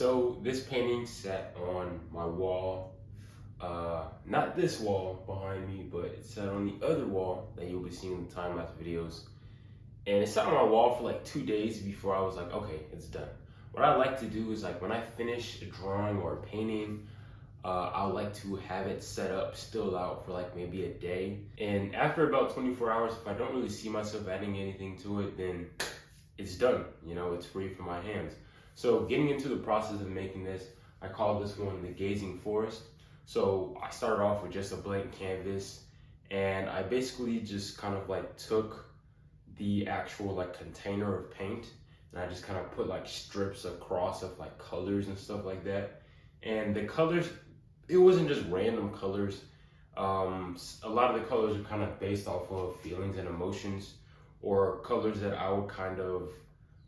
So this painting sat on my wall, not this wall behind me, but it sat on the other wall that you'll be seeing in the time-lapse videos. And it sat on my wall for like 2 days before I was like, okay, it's done. What I like to do is like when I finish a drawing or a painting, I like to have it set up, still out for like maybe a day. And after about 24 hours, if I don't really see myself adding anything to it, then it's done. You know, it's free from my hands. So getting into the process of making this, I call this one the Gazing Forest. So I started off with just a blank canvas, and I basically just kind of like took the actual like container of paint, and I just kind of put like strips across of like colors and stuff like that. And the colors, it wasn't just random colors. A lot of the colors are kind of based off of feelings and emotions, or colors that I would kind of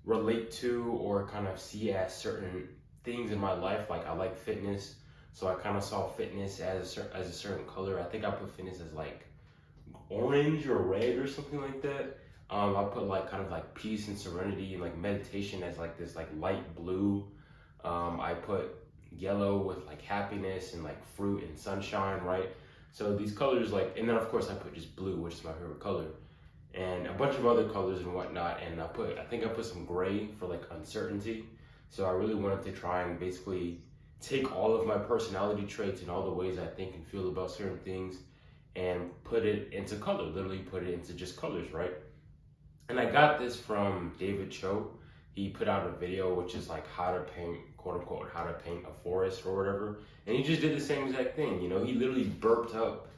relate to or kind of see as certain things in my life. Like I like fitness, so I kind of saw fitness as a certain color. I think I put fitness as like orange or red or something like that. I put like kind of like peace and serenity and like meditation as like this like light blue. I put yellow with like happiness and like fruit and sunshine, right? So these colors like, and then of course I put just blue, which is my favorite color, and a bunch of other colors and whatnot. And I think I put some gray for like uncertainty. So I really wanted to try and basically take all of my personality traits and all the ways I think and feel about certain things and put it into color, literally put it into just colors, right? And I got this from David Cho. He put out a video which is like how to paint, quote unquote, how to paint a forest or whatever. And he just did the same exact thing. You know, he literally burped up.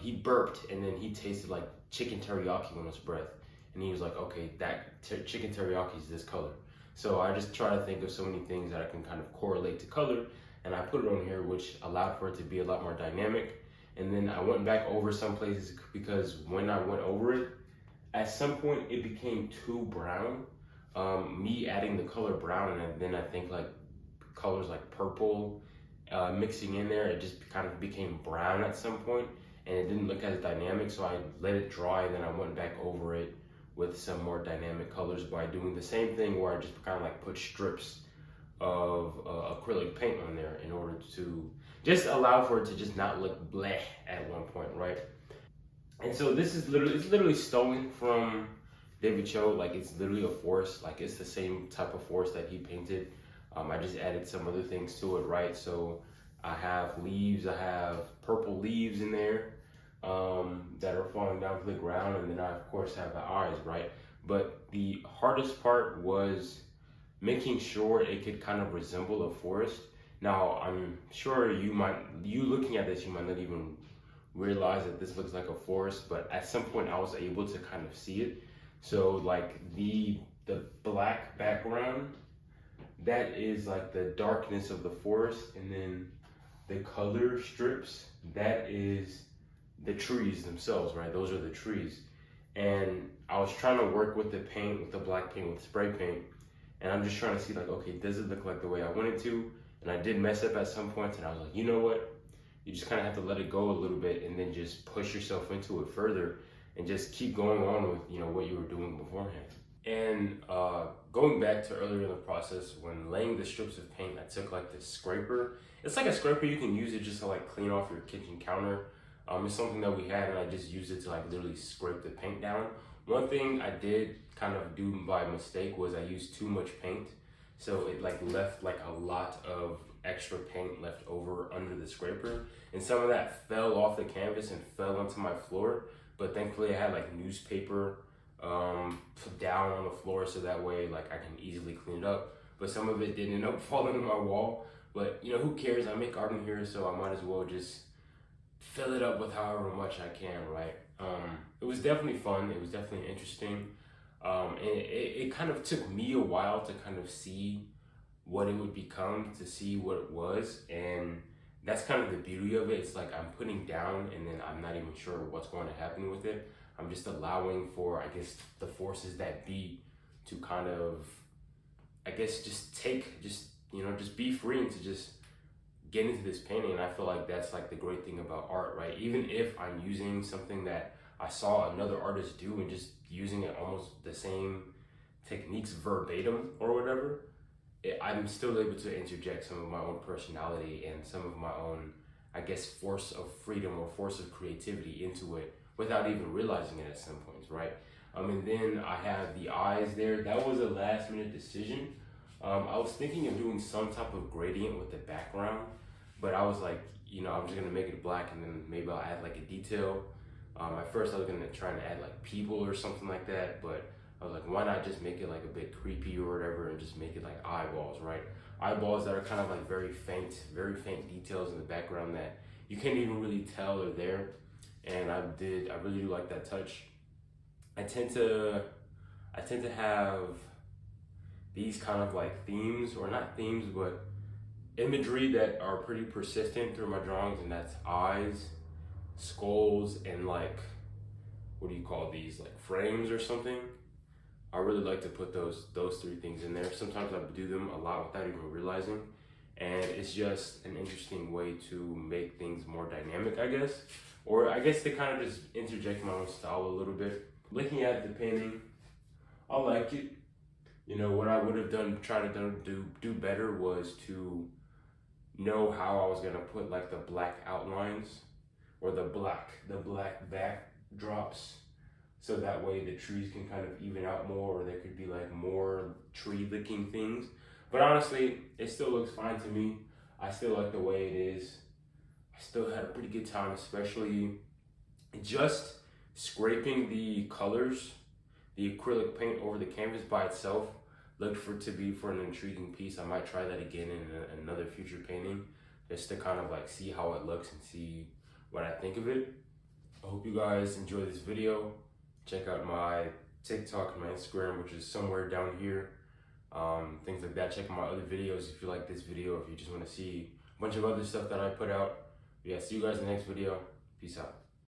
He burped and then he tasted like chicken teriyaki on his breath. And he was like, okay, that chicken teriyaki is this color. So I just try to think of so many things that I can kind of correlate to color. And I put it on here, which allowed for it to be a lot more dynamic. And then I went back over some places because when I went over it, at some point it became too brown. Me adding the color brown, and then I think like colors like purple mixing in there, it just kind of became brown at some point, and it didn't look as dynamic. So I let it dry, and then I went back over it with some more dynamic colors by doing the same thing where I just kind of like put strips of acrylic paint on there in order to just allow for it to just not look bleh at one point, right? And so this is literally stolen from David Cho. Like it's literally a forest. Like it's the same type of forest that he painted. I just added some other things to it, right? So I have leaves. I have purple leaves in there that are falling down to the ground, and then I of course have the eyes, right? But the hardest part was making sure it could kind of resemble a forest. Now I'm sure you looking at this, you might not even realize that this looks like a forest, but at some point I was able to kind of see it. So like the black background, that is like the darkness of the forest, and then the color strips, that is the trees themselves, right? Those are the trees. And I was trying to work with the paint, with the black paint, with spray paint, and I'm just trying to see like, okay, does it look like the way I want it to? And I did mess up at some points, and I was like, you know what? You just kind of have to let it go a little bit and then just push yourself into it further and just keep going on with, you know, what you were doing beforehand. And going back to earlier in the process, when laying the strips of paint, I took like this scraper. It's like a scraper, you can use it just to like clean off your kitchen counter. It's something that we had, and I just used it to like literally scrape the paint down. One thing I did kind of do by mistake was I used too much paint. So it like left like a lot of extra paint left over under the scraper, and some of that fell off the canvas and fell onto my floor. But thankfully I had like newspaper down on the floor, so that way like I can easily clean it up. But some of it did end up falling on my wall, but you know, who cares? I make art in here, so I might as well just fill it up with however much I can, right? It was definitely fun. It was definitely interesting. And it kind of took me a while to kind of see what it would become, to see what it was. And that's kind of the beauty of it. It's like I'm putting down, and then I'm not even sure what's going to happen with it. I'm just allowing for, I guess, the forces that be to kind of, I guess, just be free and to just get into this painting. And I feel like that's like the great thing about art, right? Even if I'm using something that I saw another artist do and just using it almost the same techniques verbatim or whatever, I'm still able to interject some of my own personality and some of my own, I guess, force of freedom or force of creativity into it without even realizing it at some points, right? And then I have the eyes there. That was a last minute decision. I was thinking of doing some type of gradient with the background, but I was like, I'm just gonna make it black and then maybe I'll add like a detail. At first I was gonna try and add like people or something like that, but I was like, why not just make it like a bit creepy or whatever and just make it like eyeballs, right? Eyeballs that are kind of like very faint details in the background that you can't even really tell are there. And I really do like that touch. I tend to have these kind of like themes, or not themes, but imagery that are pretty persistent through my drawings, and that's eyes, skulls, and like, what do you call these, like frames or something. I really like to put those three things in there. Sometimes I do them a lot without even realizing, and it's just an interesting way to make things more dynamic, I guess, or I guess to kind of just interject my own style a little bit. Looking at the painting, I like it. What I would have tried to do better was to know how I was gonna put like the black outlines or the black backdrops, so that way the trees can kind of even out more, or there could be like more tree looking things. But honestly, it still looks fine to me. I still like the way it is. I still had a pretty good time, especially just scraping the colors, the acrylic paint over the canvas by itself. Looked for an intriguing piece. I might try that again in another future painting, just to kind of like see how it looks and see what I think of it. I hope you guys enjoy this video. Check out my TikTok and my Instagram, which is somewhere down here. Things like that. Check out my other videos if you like this video, if you just want to see a bunch of other stuff that I put out. But yeah, see you guys in the next video. Peace out.